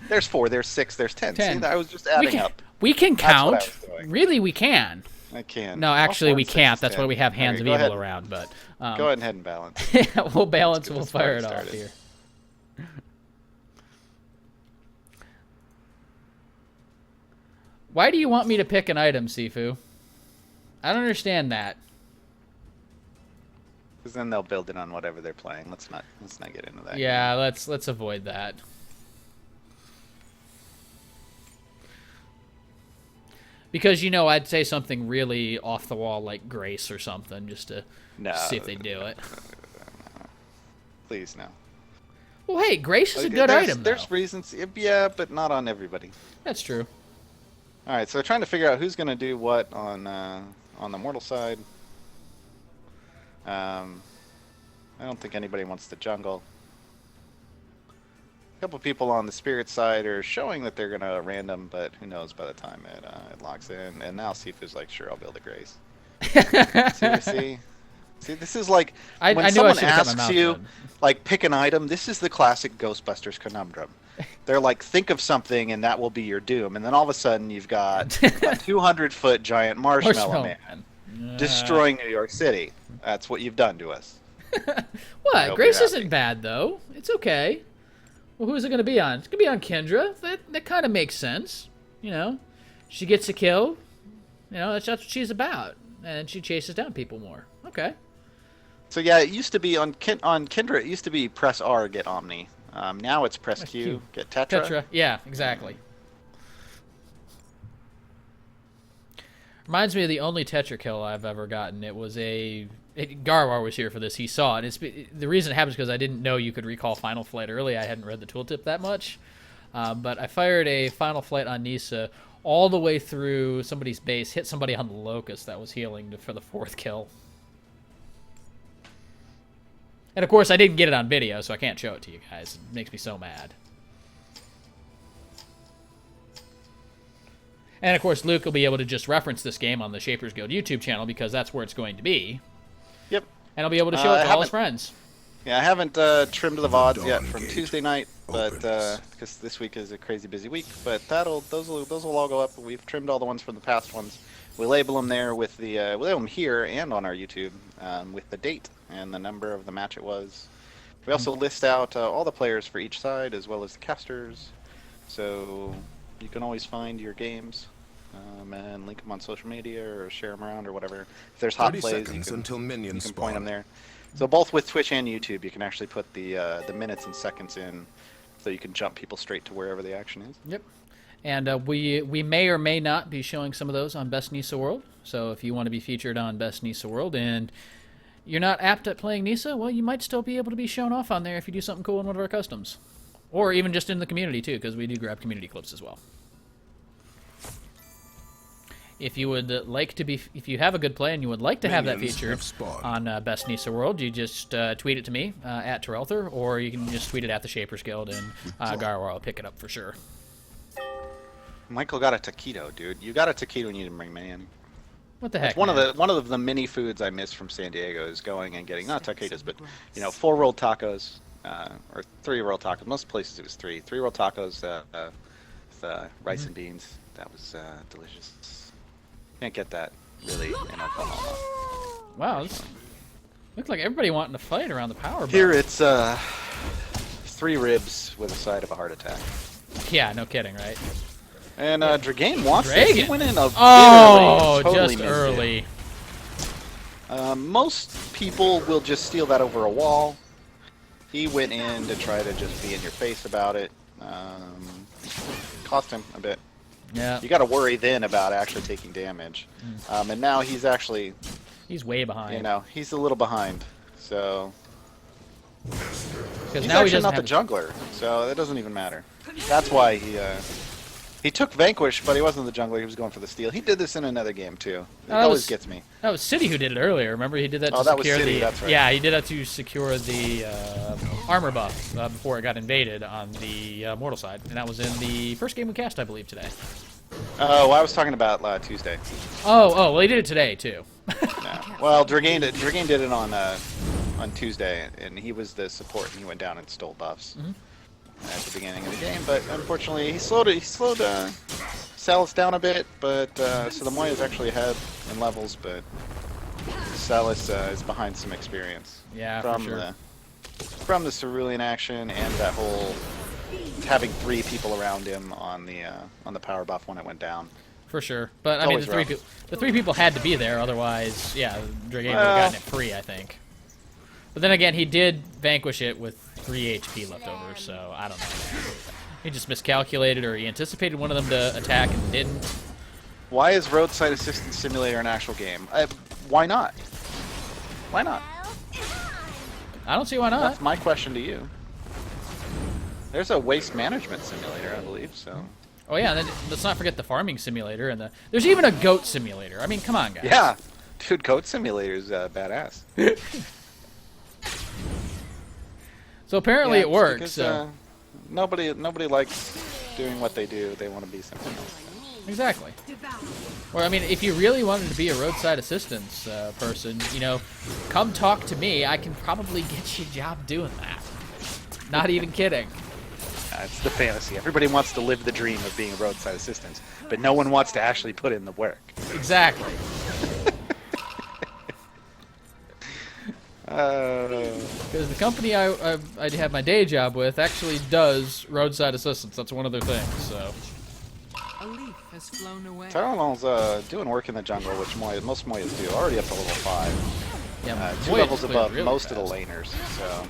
There's 4, there's 6, there's 10. 10. See, I was just adding up. We can count. That's what I was doing. Really, we can. I can. No, actually, All 4 we and 6 can't. is That's 10. why we have hands Okay, of go evil ahead. around. But Go ahead and balance. we'll balance. We'll this fire party it off started. here. Why do you want me to pick an item, Siifoo? I don't understand that. Because then they'll build it on whatever they're playing. Let's not get into that. Yeah, let's avoid that. Because, I'd say something really off the wall like Grace or something just to see if they do it. Please, no. Well, hey, Grace is a good item, though. There's reasons. Yeah, but not on everybody. That's true. All right, so they're trying to figure out who's going to do what on the mortal side. I don't think anybody wants the jungle. A couple people on the spirit side are showing that they're going to random, but who knows by the time it locks in. And now Siifoo's like, sure, I'll build a Grace. See, this is like when someone asks you, like, pick an item. This is the classic Ghostbusters conundrum. They're like, think of something, and that will be your doom. And then all of a sudden, you've got a 200-foot giant marshmallow man destroying New York City. That's what you've done to us. What? Grace isn't bad, though. It's okay. Well, who's it going to be on? It's going to be on Kendra. That kind of makes sense. She gets a kill. That's what she's about. And she chases down people more. Okay. So yeah, it used to be on Kendra. It used to be press R, get Omni. Now it's press Q, get Tetra. Tetra, yeah, exactly. Reminds me of the only Tetra kill I've ever gotten. It was Garwar was here for this. He saw it. The reason it happens is because I didn't know you could recall Final Flight early. I hadn't read the tooltip that much. But I fired a Final Flight on Nisa all the way through somebody's base, hit somebody on the Locust that was healing for the 4th kill. And, of course, I didn't get it on video, so I can't show it to you guys. It makes me so mad. And, of course, Luke will be able to just reference this game on the Shapers Guild YouTube channel because that's where it's going to be. Yep. And I'll be able to show it to all his friends. Yeah, I haven't trimmed the VODs yet from Tuesday night, but because this week is a crazy busy week. But those will all go up. We've trimmed all the ones from the past ones. We label them there with the we label them here and on our YouTube with the date and the number of the match it was. We also list out all the players for each side as well as the casters, so you can always find your games and link them on social media or share them around or whatever. If there's hot plays, you can point them there. So both with Twitch and YouTube, you can actually put the minutes and seconds in, so you can jump people straight to wherever the action is. Yep. And we may or may not be showing some of those on Best Nisa World. So if you want to be featured on Best Nisa World and you're not apt at playing Nisa, well, you might still be able to be shown off on there if you do something cool in one of our customs. Or even just in the community, too, because we do grab community clips as well. If you would like to be, if you have a good play and you would like to have that feature on Best Nisa World, you just tweet it to me at Terelther, or you can just tweet it at the Shapers Guild, and Garwar will pick it up for sure. Michael got a taquito, dude. You got a taquito and you didn't bring me any. What the heck? It's one of the many foods I miss from San Diego is going and getting not taquitos, but 4 rolled tacos or 3 rolled tacos. Most places it was 3 rolled tacos with rice and beans. That was delicious. Can't get that really in Oklahoma. Wow, looks like everybody wanting to fight around the power bar. Here it's 3 ribs with a side of a heart attack. Yeah, no kidding, right? And Dragain wants it. He went in a oh, totally just early. Most people will just steal that over a wall. He went in to try to just be in your face about it. Cost him a bit. Yeah. You got to worry then about actually taking damage. And now he's actually... He's way behind. He's a little behind. So... Because he's now actually not the jungler, so it doesn't even matter. That's why he took Vanquish, but he wasn't the jungler. He was going for the steal. He did this in another game too. It always gets me. That was City who did it earlier. Remember, he did that to that secure was City, the. that's right. Yeah, he did that to secure the armor buff before it got invaded on the mortal side, and that was in the first game we cast, I believe, today. Oh, I was talking about Tuesday. Oh, well, he did it today too. Yeah. Well, Dragain did it on Tuesday, and he was the support, and he went down and stole buffs. at the beginning of the game, but unfortunately he slowed Salas down a bit, but so the Moya is actually ahead in levels, but Salas is behind some experience. Yeah, from for sure. From the cerulean action and that whole having 3 people around him on the power buff when it went down. For sure, but It's I mean always rough. the 3 people had to be there, otherwise, yeah, Dragain would have gotten it free, I think. But then again, he did vanquish it with 3 HP left over, so I don't know. He just miscalculated, or he anticipated one of them to attack and didn't. Why is Roadside Assistance Simulator an actual game? Why not? Why not? I don't see why not. That's my question to you. There's a waste management simulator, I believe, so... Oh yeah, and then let's not forget the farming simulator, and there's even a goat simulator. I mean, come on, guys. Yeah! Dude, Goat Simulator's badass. So apparently Yeah, it works. because, So. nobody likes doing what they do. They want to be something else. Exactly. Or I mean, if you really wanted to be a roadside assistance person, you know, come talk to me. I can probably get you a job doing that. Not even kidding. It's the fantasy. Everybody wants to live the dream of being a roadside assistant, but no one wants to actually put in the work. Exactly. Because the company I have my day job with actually does roadside assistance. That's one of their things. So. A leaf has flown away. TheTylernol's doing work in the jungle, which most Moyas do. Already up to level 5. Yeah, 2 Moya levels plays above really most of fast. the laners. So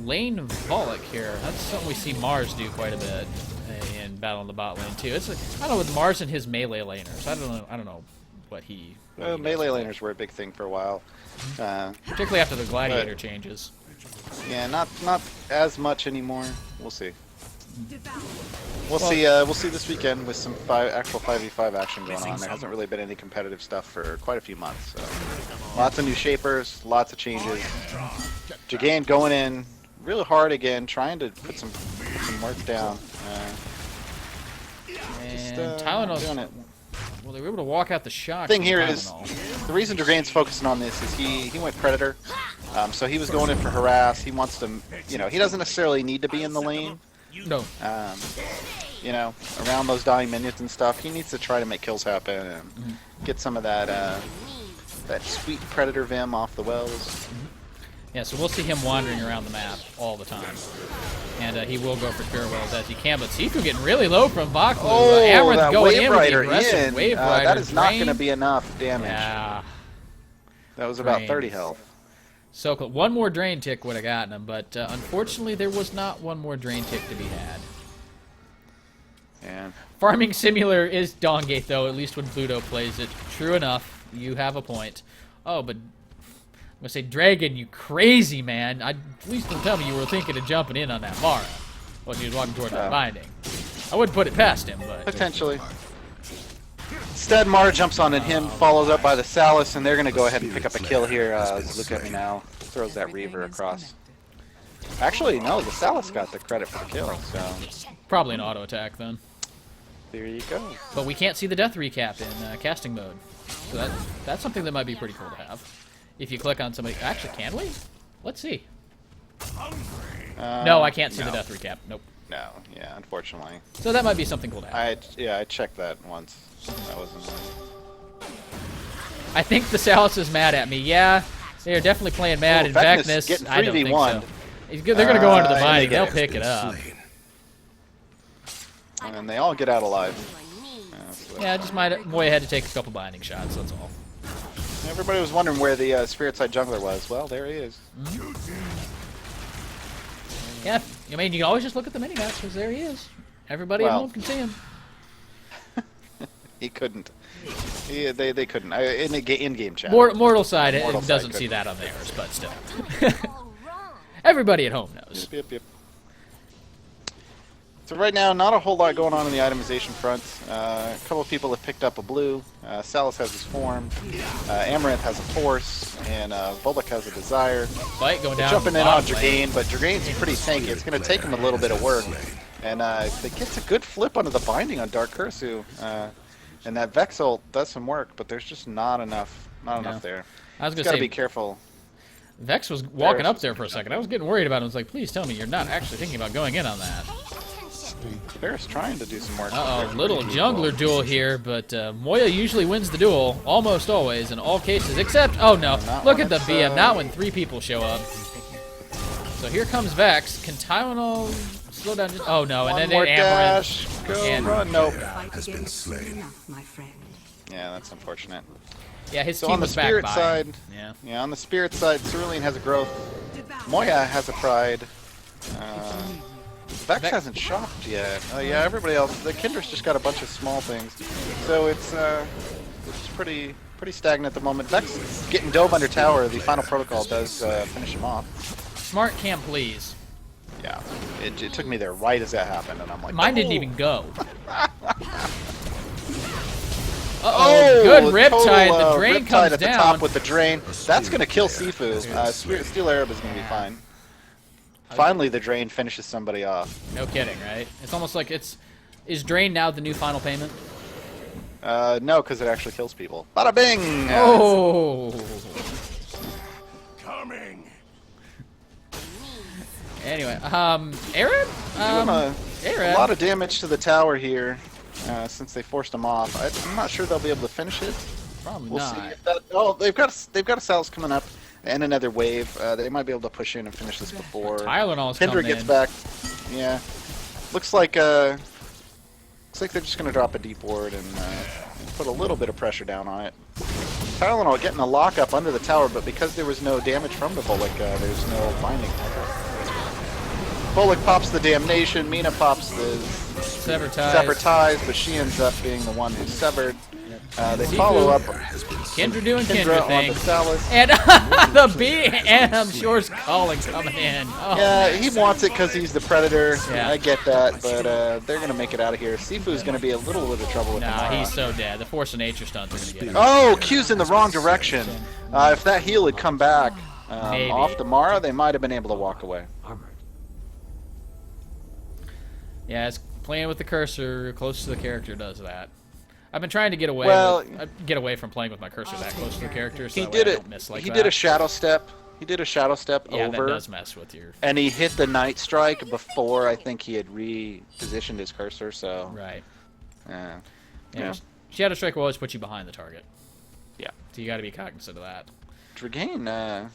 Lane Volek here. That's something we see Mars do quite a bit in Battle in the bot lane too. It's I don't know with Mars and his melee laners. I don't know what he. What he does melee with that. laners were a big thing for a while. Particularly after the gladiator changes. Yeah, not as much anymore. We'll see. We'll see this weekend with some actual 5v5 action going on. There hasn't really been any competitive stuff for quite a few months. So. Lots of new shapers, lots of changes. Dragain going in really hard again, trying to put some work down. And Tylenol's doing it. well, they were able to walk out the shock. Thing from here is Tylenol. the reason Dragain's focusing on this is he went Predator, so he was going in for harass. He wants to, he doesn't necessarily need to be in the lane. No. Around those dying minions and stuff. He needs to try to make kills happen and get some of that sweet Predator Vim off the wells. Yeah, so we'll see him wandering around the map all the time. And he will go for Spirit Wells as he can, but Siifoo getting really low from Veknus. Oh, Amaranth that going Wave in with the Rider aggressive in. Wave Rider. That is not drain. going to be enough damage. Yeah. That was about Drain. 30 health. So one more drain tick would have gotten him, but unfortunately there was not one more drain tick to be had. And Farming Simulator is Dawngate, though, at least when Pluto plays it. True enough, you have a point. Oh, but I'm going to say, Dragon, you crazy man. Please don't tell me you were thinking of jumping in on that Mara when he was walking toward that binding. I wouldn't put it past him, but... potentially. Instead, Mara jumps on it, him follows up by the Salas, and they're going to go ahead and pick up a kill here. Lukeatmenao throws that Reaver across. Actually, no, the Salas got the credit for the kill, so Probably an auto attack, then. there you go. But we can't see the death recap in casting mode. So that's something that might be pretty cool to have. If you click on somebody... Actually, can we? Let's see. No, I can't see the death recap. Nope. No, yeah, unfortunately. So that might be something cool to have. I checked that once. That wasn't I think the Salas is mad at me. Yeah, they are definitely playing mad. Oh, And Veknus Veknus, getting I don't think 3v1'd. so. They're going to go onto the and binding. they They'll get pick it up. and they all get out alive. Yeah, just Moya had to take a couple binding shots, that's all. Everybody was wondering where the Spirit Side jungler was. Well, there he is. Yeah, I mean, you can always just look at the mini-maps, because there he is. Everybody at Well. home can see him. He couldn't. They couldn't. In-game chat. Mortal side Mortal side doesn't see couldn't. that on theirs, but still. Everybody at home knows. Yep. So right now, not a whole lot going on in the itemization front. A couple of people have picked up a blue. Salas has his form. Amaranth has a force, and Volek has a desire. Fight going They're down. jumping the in on bottom lane. Dragain, but Dragain's pretty tanky. It's going to take him a little bit of work. And it gets a good flip onto the binding on DarkKurisu. And that Vex ult does some work, but there's just not enough there. I was He's gonna got to say, be careful. Vex was walking up there for a second. I was getting worried about him. I was like, please tell me you're not actually thinking about going in on that. Ferris trying to do some more. Uh-oh, little jungler duel here, but Moya usually wins the duel, almost always, in all cases, except, oh no, look at the BM, not when 3 people show up. So here comes Vex. Can TheTylernol slow down just, oh no, and then more Amaranth. dash. Go And- run. Nope. Has been slain. Yeah, that's unfortunate. Yeah, his So team on the was back spirit by. side, Yeah. on the spirit side, Cerulean has a growth. Moya has a pride. Vex hasn't shopped yet. Yeah, everybody else. The Kinder's just got a bunch of small things, so it's pretty stagnant at the moment. Vex getting dove under tower. The final protocol does finish him off. Smart can't please. Yeah, it took me there right as that happened, and I'm like, Mine didn't "Oh." even go. Uh-oh, good Riptide. The drain Riptide comes at the down. top with the drain. That's going to kill Siifoo. TheSteelArab is going to be fine. Finally, the drain finishes somebody off. No kidding, right? It's almost like is drain now the new final payment? No, because it actually kills people. Bada bing! Oh. Coming. Anyway, Arab? Doing a Arab. lot of damage to the tower here since they forced him off. I'm not sure they'll be able to finish it. Probably We'll not. see. Oh, they've got a Sal's coming up and another wave. They might be able to push in and finish this before TheTylernol's Kendra coming gets in. back. Yeah, looks like they're just gonna drop a deep ward and put a little bit of pressure down on it. TheTylernol getting a lockup under the tower, but because there was no damage from the Bullock, there's no binding. Bullock pops the damnation. Mina pops the Sever ties. sever ties, but she ends up being the one who's severed. They Siifoo. follow up. Kendra doing Kendra Kendra on the thing. Salus. And the BM Shore's calling coming in. Oh. Yeah, he wants it because he's the predator. Yeah. I get that, but they're gonna make it out of here. Siifoo's gonna be a little bit of trouble with Nah, Tamara. he's so dead. The Force of Nature stuns are going to get him. Oh, Q's in the wrong direction. If that heal had come back Maybe. off the Mara, they might have been able to walk away. Yeah, it's playing with the cursor close to the character does that. I've been trying to get away Well, get away from playing with my cursor that close to the character, so He that way did I it. don't miss like He that. did a shadow step. He did a shadow step Yeah, over. that does mess with your... And he hit the Night Strike before I think he had repositioned his cursor, so... Right. Yeah. Yeah. Shadow Strike will always put you behind the target. Yeah. So you got to be cognizant of that. Dragain,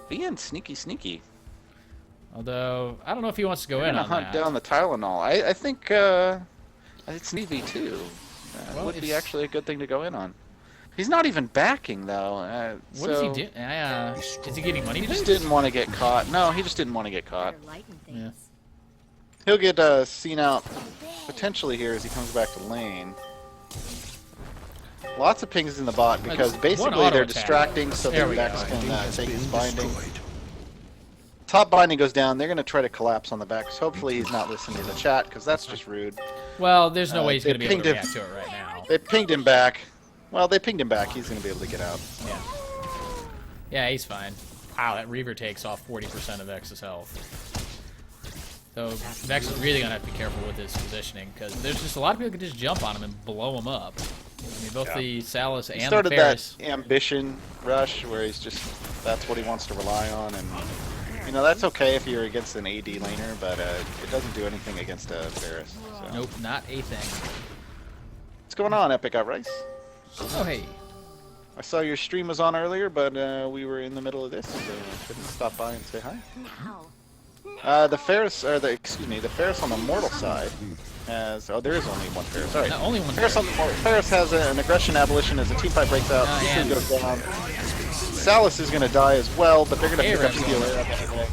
being sneaky. Although, I don't know if he wants to go They're in gonna on hunt that. down the Tylenol. I think it's an EV2. Well, would be it's- actually a good thing to go in on. He's not even backing, though. What does he do? Is he getting money? He back? just didn't want to get caught. No, he just didn't want to get caught. Yeah. He'll get seen out potentially here as he comes back to lane. Lots of pings in the bot because One basically auto they're attack. distracting so There that we Vex go. can take his binding. Top binding goes down. They're going to try to collapse on the Vex. Hopefully he's not listening to the chat because that's just rude. Well, there's no way he's they going to be able to pinged him. react to it right now. They pinged him back. Well, they pinged him back. He's going to be able to get out. Yeah. Yeah, he's fine. Wow, that Reaver takes off 40% of Vex's health. So Vex is really going to have to be careful with his positioning because there's just a lot of people who can just jump on him and blow him up. I mean, both the Salus He and the started Ferris. that ambition rush where he's just, that's what he wants to rely on. And, you know, that's okay if you're against an AD laner, but it doesn't do anything against a Ferris. So. Nope, not a thing. What's going on, Epic Rice? Oh, hey. I saw your stream was on earlier, but we were in the middle of this, so I couldn't stop by and say hi. The Ferris on the mortal side has. Oh, there is only one Ferris. All right. No, only one Ferris on the mortal. Ferris has an aggression abolition as a team fight breaks out. and- Siifoo goes down. Salus is going to die as well, but they're going to pick up Arab's SteelArab anyway.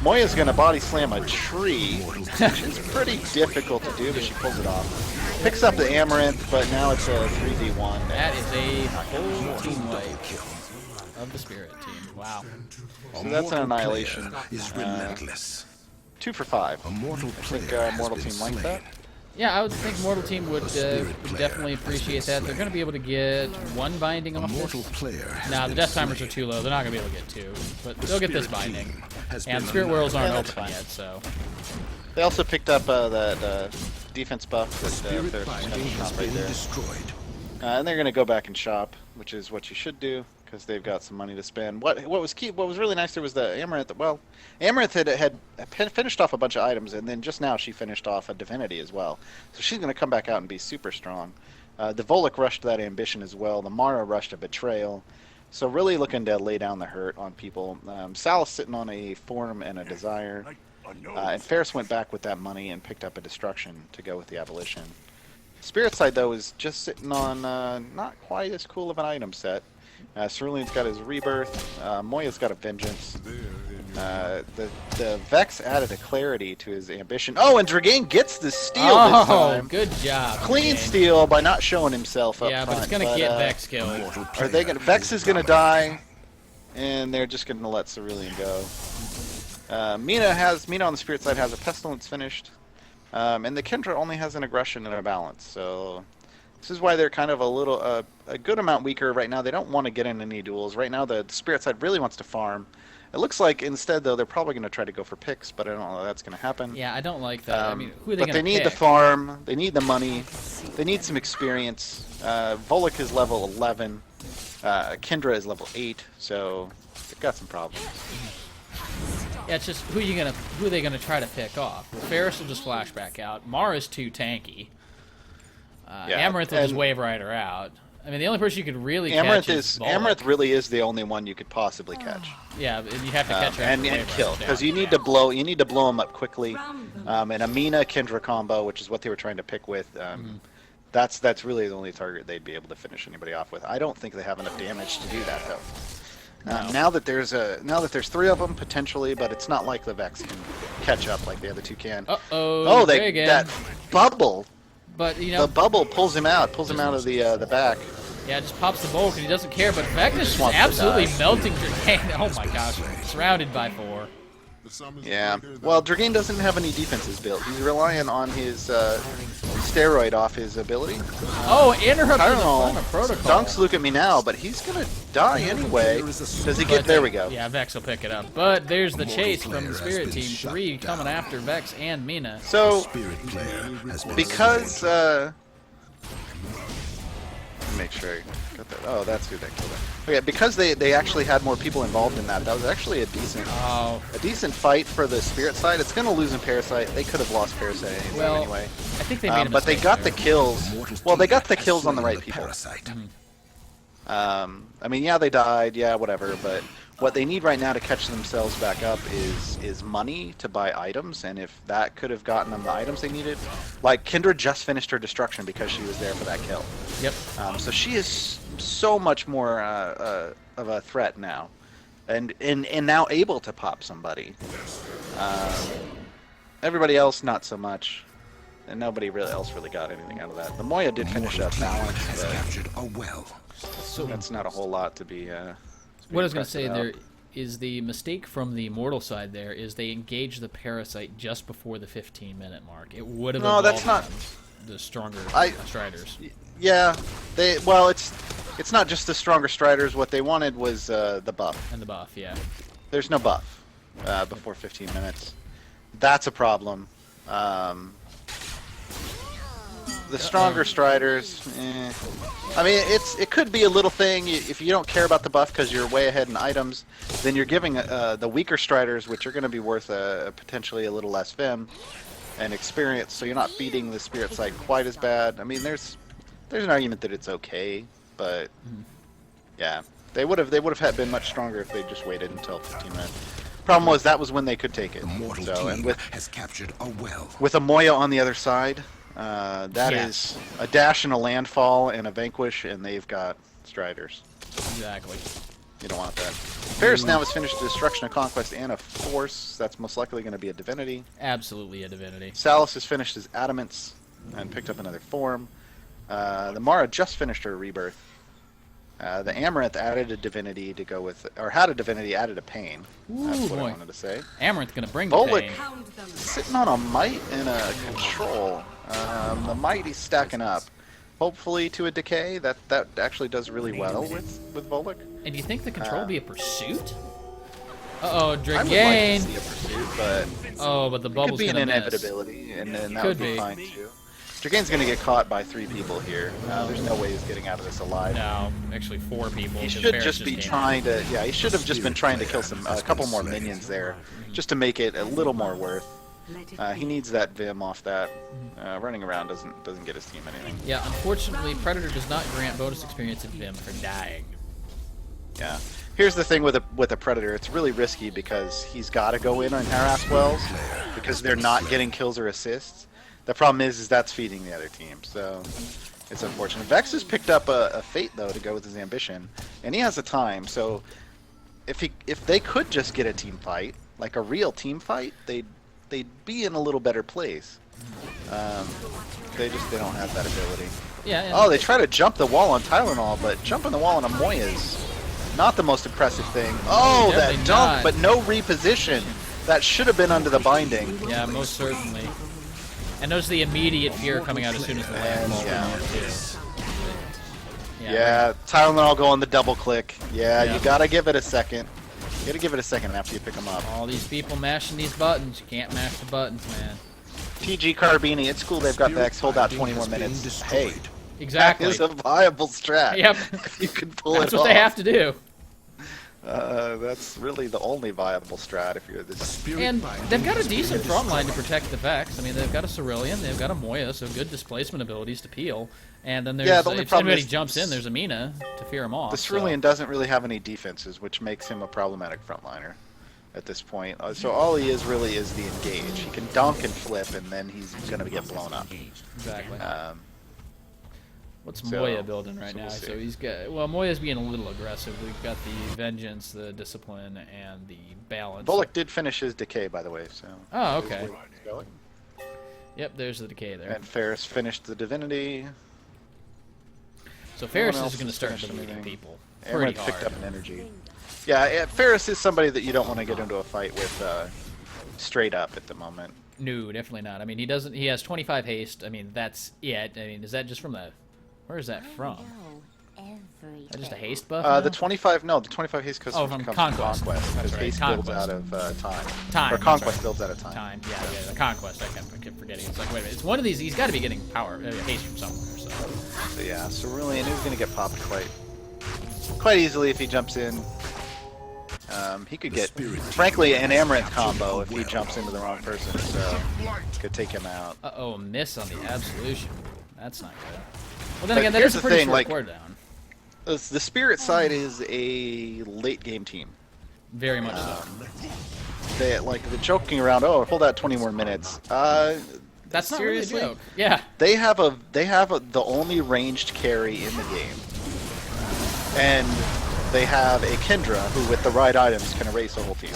Moya's going to body slam a tree, which is pretty difficult to do, but she pulls it off. Picks up the Amaranth, but now it's a 3v1. That is a full team wipe of the Spirit team. Wow. So that's an annihilation. Is relentless. 2 for 5. A mortal I think player has Mortal been Team likes slain. that. Yeah, I would think Mortal Team would spirit definitely player has appreciate been that. They're going to be able to get one binding A off mortal this. player has Nah, the been death timers slain. are too low. They're not going to be able to get two. But The they'll get this Spirit binding. King has And been Spirit Worlds aren't Yeah, that's open fine. yet, so... They also picked up that defense buff that Spirit Ferris binding has shop right been there. destroyed. And they're going to go back and shop, which is what you should do, because they've got some money to spend. What was key? What was really nice there was the Amaranth. Well, Amaranth had finished off a bunch of items, and then just now she finished off a divinity as well. So she's going to come back out and be super strong. The Volek rushed that ambition as well. The Mara rushed a betrayal. So really looking to lay down the hurt on people. Sal's sitting on a form and a desire. And Ferris went back with that money and picked up a destruction to go with the abolition. Spirit side though is just sitting on not quite as cool of an item set. Cerulean's got his rebirth. Moya's got a vengeance. The Vex added a clarity to his ambition. Oh, and Dragain gets the steal this time. Good job. Clean Dragain. steal by not showing himself up front. Yeah, but it's gonna get Vex killed. Are they gonna? Vex is gonna die, and they're just gonna let Cerulean go. Mina on the spirit side has a pestilence finished, and the Kendra only has an aggression and a balance. So this is why they're kind of a good amount weaker right now. They don't want to get in any duels right now. The spirit side really wants to farm. It looks like instead though they're probably going to try to go for picks, but I don't know if that's going to happen. Yeah, I don't like that. I mean, who are they going to pick? But they need the farm. They need the money. They need some experience. Volek is level 11. Kendra is level 8. So they've got some problems. Yeah, it's just who are they gonna try to pick off? Ferris will just flash back out. Mara's too tanky. Amaranth will just wave Rider out. I mean, the only person you could really catch is Volek. Amaranth really is the only one you could possibly catch. Yeah, and you have to catch her and kill because you need to blow them up quickly. And a Mina Kendra combo, which is what they were trying to pick with. That's really the only target they'd be able to finish anybody off with. I don't think they have enough damage to do that though. No. Now that there's 3 of them potentially, but it's not like the Vex can catch up like the other 2 can. Oh, that bubble. But you know, the bubble pulls him out of the back. Yeah, just pops the bulk and he doesn't care. But Veknus is absolutely melting Dragain. Oh my gosh, surrounded by 4. Yeah. Well, Dragain doesn't have any defenses built. He's relying on his steroid off his ability. Oh, interrupt I don't know. the protocol. Dunks Lukeatmenao, but he's gonna die anyway. Does he get? There we go. Yeah, Vex will pick it up. But there's the chase from the Spirit Team. 3 coming after Vex and Mina. So, because make sure I got that. Oh, that's who that killed it. Okay, because they actually had more people involved in that. That was actually a decent fight for the spirit side. It's gonna lose in Parasite. They could have lost Parasite anyway. I think they made a but they got there. the kills. Well, they got the kills on the right people. I mean, yeah, they died. Yeah, whatever. But what they need right now to catch themselves back up is money to buy items, and if that could have gotten them the items they needed, like Kendra just finished her destruction because she was there for that kill. Yep. So she is so much more of a threat now, and now able to pop somebody. Everybody else not so much, and nobody else really got anything out of that. The Moya did finish up balance, but that's not a whole lot to be. What I was going to say there is the mistake from the Mortal side there is they engaged the Parasite just before the 15-minute mark. It would have that's not the stronger Striders. Yeah, it's not just the stronger Striders. What they wanted was the buff. And the buff, yeah. There's no buff before 15 minutes. That's a problem. The stronger Striders, I mean, it could be a little thing. If you don't care about the buff because you're way ahead in items, then you're giving the weaker Striders, which are going to be worth potentially a little less Vim and experience, so you're not feeding the spirit side quite as bad. I mean, there's an argument that it's okay, but yeah, they would have been much stronger if they just waited until 15 minutes. Problem was that was when they could take it. So, and with a Moya on the other side. That is a dash and a landfall and a vanquish, and they've got Striders. Exactly. You don't want that. Ferris now has finished a destruction, a conquest, and a force. That's most likely going to be a divinity. Absolutely a divinity. Salus has finished his adamants and picked up another form. The Mara just finished her rebirth. The Amaranth added a divinity to go with, or had a divinity, added a pain. That's what I wanted to say. Amaranth gonna bring the Volek pain. sitting on a might and a control. The might he's stacking up. Hopefully to a decay. That actually does really well with Volek. And do you think the control will be a pursuit? Uh-oh, Dragain. I would like to see a pursuit, but but the bubble's could be an gonna miss. inevitability, and then that would be fine too. Dragane's gonna get caught by 3 people here. There's no way he's getting out of this alive. No, actually 4 people. He 'cause should Ferris just be came trying to. Yeah, he should have just been trying to kill a couple more minions there, just to make it a little more worth. He needs that Vim off that. Running around doesn't get his team anything. in. Yeah, unfortunately, Predator does not grant bonus experience in Vim for dying. Yeah. Here's the thing with a Predator, it's really risky because he's got to go in on harass wells because they're not getting kills or assists. The problem is that's feeding the other team, so it's unfortunate. Vex has picked up a Fate though to go with his ambition, and he has a time. So if they could just get a team fight, like a real team fight, they'd be in a little better place. They don't have that ability. Yeah. Oh, they try to jump the wall on TylerNol, but jumping the wall on a Moya is not the most impressive thing. Oh, that Definitely dunk, not. but no reposition. That should have been under the binding. Yeah, most certainly. And there's the immediate fear coming out as soon as the land ball Yeah. went too. Yeah, TylerNol going the double click. Yeah, Yeah. you gotta give it a second. You gotta give it a second after you pick them up. All these people mashing these buttons. You can't mash the buttons, man. TG Carbini, it's cool they've got Vex. Hold out 20 more minutes. Hey, Exactly. that is a viable strat. Yep. You can pull That's it what off. they have to do. That's really the only viable strat if you're this. And they've got a decent front line to protect the Vex. I mean, they've got a Cerulean, they've got a Moya, so good displacement abilities to peel. And then there's, Yeah, the only if problem anybody is jumps in, there's a Mina to fear him off. The Cerulean doesn't really have any defenses, which makes him a problematic frontliner at this point. So all he is really is the engage. He can dunk and flip, and then he's going to get blown up. Exactly. What's so- Moya building right so now? we'll see. So he's got, well, Moya's being a little aggressive. We've got the Vengeance, the Discipline, and the Balance. Bullock did finish his decay, by the way. So. Oh, okay. Going. Yep, there's the decay there. And Ferris finished the divinity. So Ferris else is going to is start finishing deleting anything. people pretty Amaranth hard. picked up an energy. Yeah, Ferris is somebody that you don't want to get into a fight with straight up at the moment. No, definitely not. I mean, he doesn't. He has 25 haste. I mean, that's it. I mean, is that just from the? Where is that from? Is that just a haste buff? now? The 25 haste comes Oh, from from Conquest. Conquest. That's Because right, haste Conquest. builds out of time. Time, Or that's Conquest right. builds out of time. Time. Yeah, the Conquest. I kept forgetting. It's like, wait a minute. It's one of these. He's got to be getting power haste from somewhere. So. So yeah, Cerulean is going to get popped quite easily if he jumps in. He could get, frankly, an Amaranth combo if he jumps into the wrong person, so could take him out. Uh-oh, a miss on the Absolution. That's not good. Well, then But again, that here's is a the pretty thing, short like- cooldown. The Spirit side is a late game team. Very much so. The joking around. Oh, hold out 20 more minutes. That's not really a seriously? joke. Yeah. They have the only ranged carry in the game, and they have a Kendra who, with the right items, can erase a whole team.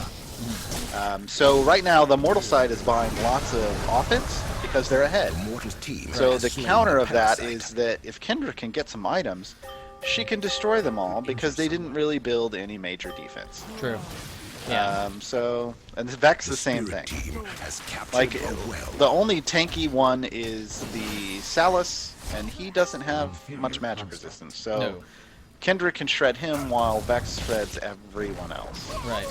So right now, the Mortal side is buying lots of offense because they're ahead. So the counter of that is that if Kendra can get some items, she can destroy them all because they didn't really build any major defense. True. Yeah. And Vex the same thing. Like, the only tanky one is the Salus, and he doesn't have much magic resistance. So No. Kendra can shred him while Vex shreds everyone else. Right.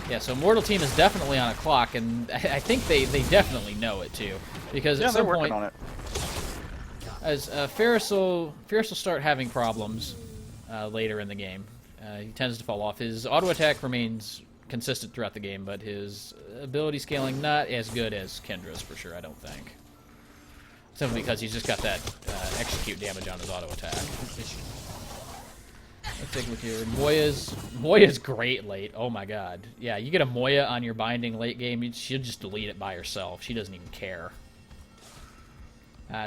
Yeah, so Mortal Team is definitely on a clock, and I think they definitely know it, too. Because Yeah, at they're some working point, on it. as Ferris will start having problems later in the game. He tends to fall off. His auto attack remains consistent throughout the game, but his ability scaling not as good as Kendra's for sure, I don't think. Simply because he's just got that execute damage on his auto attack. Let's take a look here. Moya's great late. Oh my god. Yeah, you get a Moya on your binding late game, she'll just delete it by herself. She doesn't even care.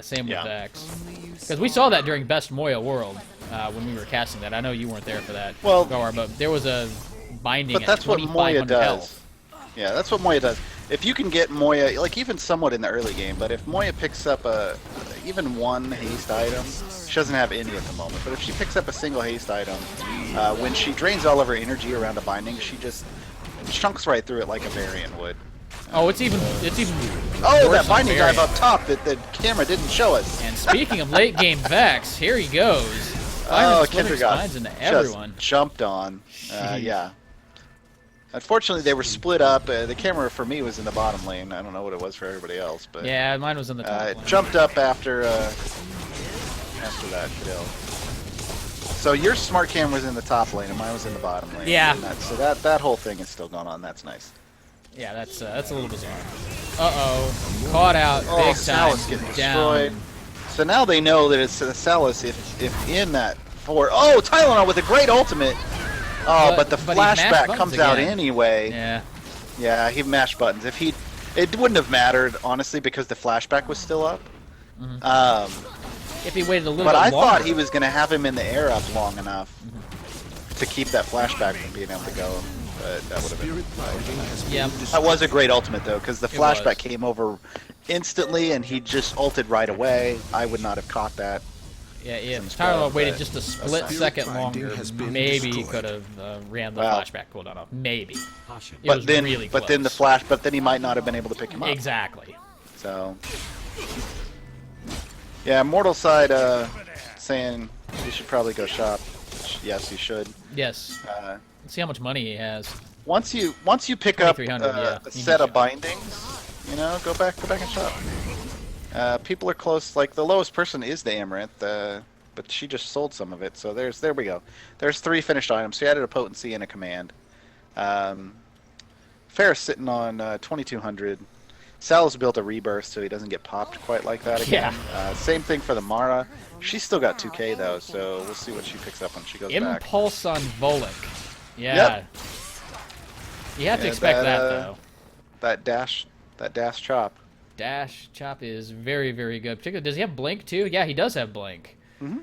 Same with Vex. Because we saw that during Best Moya World when we were casting that. I know you weren't there for that, Well, Gar, but there was a binding But that's at what Moya 2,500 does. health. Yeah, that's what Moya does. If you can get Moya, like even somewhat in the early game, but if Moya picks up even one haste item, she doesn't have any at the moment, but if she picks up a single haste item, when she drains all of her energy around a binding, she just chunks right through it like a Varian would. Oh, it's even Oh, worse that on binding dive Varian. up top that the camera didn't show us. And speaking of late game Vex, here he goes. Oh, Splintering Kendra got spines into everyone. just jumped on. Yeah. Unfortunately, they were split up. The camera for me was in the bottom lane. I don't know what it was for everybody else, but Yeah, mine was in the top it lane. jumped up after that kill. So your smart cam was in the top lane, and mine was in the bottom lane. Yeah. So that whole thing is still going on. That's nice. Yeah, that's a little bizarre. Uh-oh. Caught out Oh, big time. Salus getting Down. destroyed. So now they know that it's Salus if in that forward. Oh, TheTylernol with a great ultimate. Oh, but the but he mashed flashback buttons comes out again. anyway. Yeah. Yeah, he mashed buttons. It wouldn't have mattered honestly because the flashback was still up. If he waited a little But bit I longer. thought he was going to have him in the air up long enough to keep that flashback from being able to go. But that would have been. Yeah. That was a great ultimate though, because the It flashback was. came over instantly, and he just ulted right away. I would not have caught that. Yeah, if Seems TylerNol bad, waited but just a split that's second fine. longer, Has been maybe he destroyed. could have ran the Wow. flashback cooldown off. Maybe. It But was then, really but then the close. but then he might not have been able to pick him up. Exactly. So, yeah, Mortal side saying you should probably go shop. Yes, you should. Yes. Let's see how much money he has. Once you pick up 2300, yeah. a set of bindings, you know, go back and shop. People are close. Like the lowest person is the Amaranth, but she just sold some of it. So there we go. There's 3 finished items. She added a potency and a command. Ferris sitting on 2200. Sal's built a rebirth, so he doesn't get popped quite like that again. Same thing for the Mara. She's still got 2k though, so we'll see what she picks up when she goes back. Impulse on Volek. Yeah. Yep. You have to Yeah, expect that, that, though. That dash chop. Dash chop is very, very good. Particularly, does he have blink too? Yeah, he does have blink. Mhm.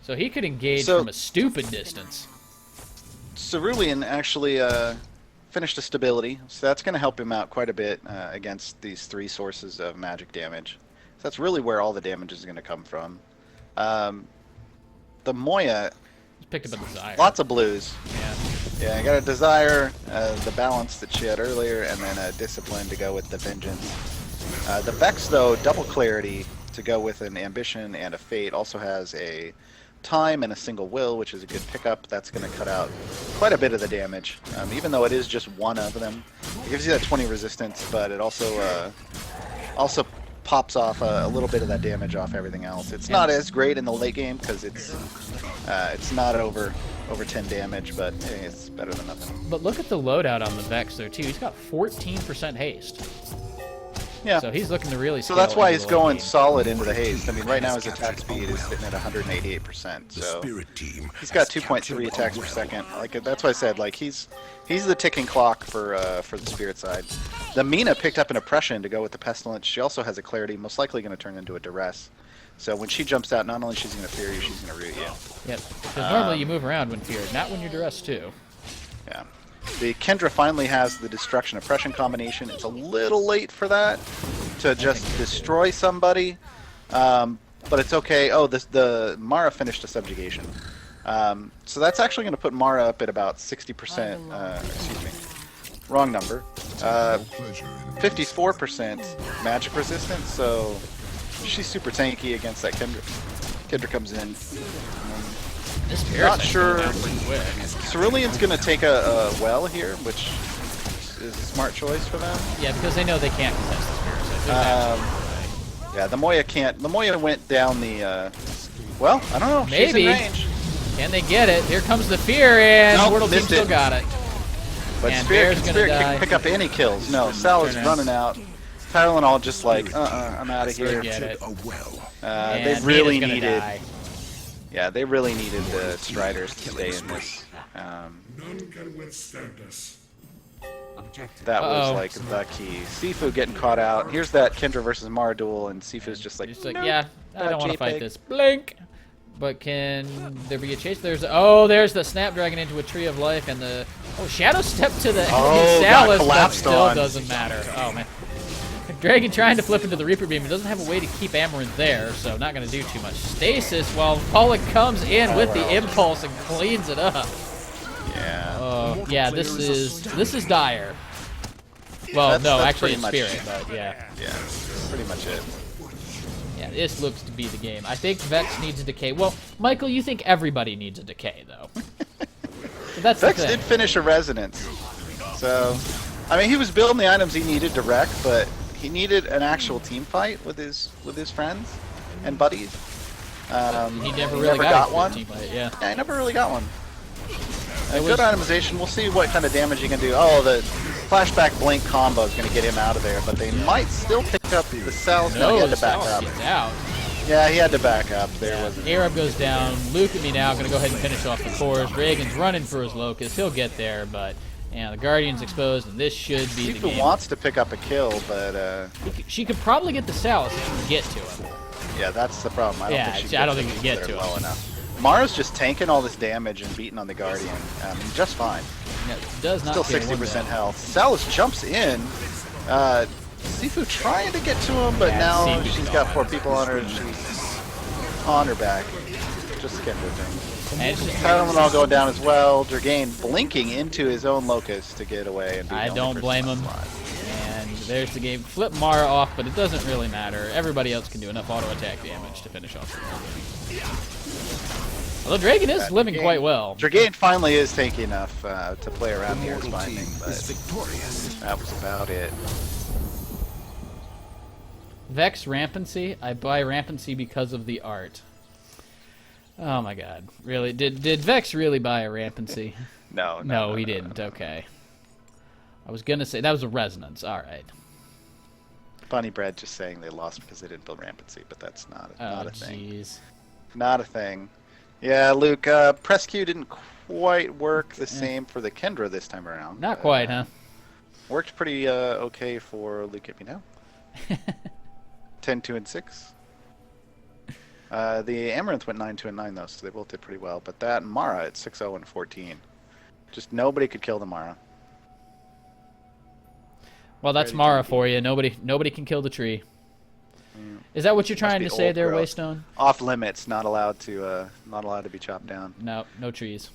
So he could engage So- from a stupid distance. Cerulean actually finished a stability, so that's going to help him out quite a bit against these 3 sources of magic damage. So that's really where all the damage is going to come from. The Moya, Just picked up a desire. lots of blues. Yeah. Yeah, I got a desire, the balance that she had earlier, and then a discipline to go with the vengeance. The Vex, though, double clarity to go with an ambition and a fate. Also has a time and a single will, which is a good pickup. That's going to cut out quite a bit of the damage, even though it is just one of them. It gives you that 20 resistance, but it also pops off a little bit of that damage off everything else. It's not as great in the late game because it's not over 10 damage, but hey, it's better than nothing. But look at the loadout on the Vex there, too. He's got 14% haste. Yeah. So he's looking to really So scale that's why into he's the late going game. solid into the haste. I mean, right now his attack speed is sitting at 188%. The So spirit team he's got has 2.3 captured attacks a per well. second. Like that's why I said like he's the ticking clock for the spirit side. The Mina picked up an oppression to go with the pestilence. She also has a clarity, most likely going to turn into a duress. So when she jumps out, not only she's going to fear you, she's going to root you. Yep. Because normally you move around when feared, not when you're dressed, too. Yeah. The Kendra finally has the destruction oppression combination. It's a little late for that to just destroy somebody, but it's okay. Oh, the Mara finished a subjugation, so that's actually going to put Mara up at about 60%. Excuse me, wrong number. 54% magic resistance. So she's super tanky against that Kendra. Kendra comes in. This Not Parasite's sure. going down pretty quick. Cerulean's going to take a well here, which is a smart choice for them. Yeah, because they know they can't contest this Parasite. There's Yeah, the Moya can't. The Moya went down the. Well, I don't know. She's Maybe. in range. Can they get it? Here comes the fear, and Nope, Mortal Team missed still it. got it. But And Spirit, Bear's gonna Spirit die. can pick up any kills. No, Sal is Turn out. running out. TylerNol just like, I'm out of here. Forget it. A well. They And really Mina's gonna needed. die. Yeah, they really needed the Striders to stay in this. None can withstand us. That was Uh-oh. like the key. Siifoo getting caught out. Here's that Kendra versus Mara duel, and Sifu's just like, Just like, "Nope, yeah, I don't want to fight JPEG." this. Blink! But can there be a chase? There's there's the Snapdragon into a Tree of Life, and the Shadow Step to the Oh, enemy got Salus, but collapsed still on. doesn't matter. Oh man, Dragon trying to flip into the Reaper Beam. It doesn't have a way to keep Amaranth there, so not going to do too much. Stasis while Pollock comes in with the Impulse and cleans it up. Yeah. Yeah, this is dire. Well, That's- no, that's actually pretty it's much- Spirit, but yeah. Yeah, that's pretty much it. Yeah, this looks to be the game. I think Vex needs a decay. Well, Michael, you think everybody needs a decay, though. But that's the Vex thing. did finish a resonance. So, I mean, he was building the items he needed to wreck, but he needed an actual team fight with his friends and buddies. He never really got one. Team fight, yeah. Yeah, I never really got one. It Good was- itemization. We'll see what kind of damage he can do. Oh, the flashback blink combo is going to get him out of there, but they might still pick up the cells. No, he No, had the to back South up. gets out. Yeah, he had to back up. There wasn't. Arab goes down. Lukeatmenao going to go ahead and finish off the cores. Reagan's running for his Locust. He'll get there, but the Guardian's exposed, and this should be the Siifoo game. wants to pick up a kill, but She could probably get the Salus if she can get to him. yeah, that's the problem. I don't think you can get to low him. enough. Mara's just tanking all this damage and beating on the Guardian. Just fine. Yeah, does not Still kill 60% one health. Salus jumps in. Siifoo trying to get to him, but Yeah, now Siifoo's she's gone. got 4 people on her and she's on her back. Just skip her thing. And it's just, TheTylernol going down as well. Dragain blinking into his own Locust to get away. And be the I only don't person blame him. alive. And there's the game. Flip Mara off, but it doesn't really matter. Everybody else can do enough auto attack damage to finish off the game. Although Dragon is living Dragain- quite well. Dragain finally is tanky enough to play around here, is Mortal my team thing, is but victorious. that was about it. Vex Rampancy. I buy Rampancy because of the art. Oh my god. Really? Did Vex really buy a Rampancy? No, he didn't. Okay. I was gonna say that was a resonance. All right. Bunny Bread just saying they lost because they didn't build Rampancy, but that's not Oh a thing. jeez. Not a thing. Yeah, Luke, press Q didn't quite work the same for the Kendra this time around. Not quite, huh? Worked pretty okay for Lukeatmenao. 10, 2, and 6. The Amaranth went 9, 2, and 9 though, so they both did pretty well. But that and Mara at 6, 0, and 14. Just nobody could kill the Mara. Well, that's Ready Mara to for you. Nobody can kill the tree. Is that what you're trying be to say old there, growth. Waystone? Off limits, not allowed to be chopped down. No, no trees.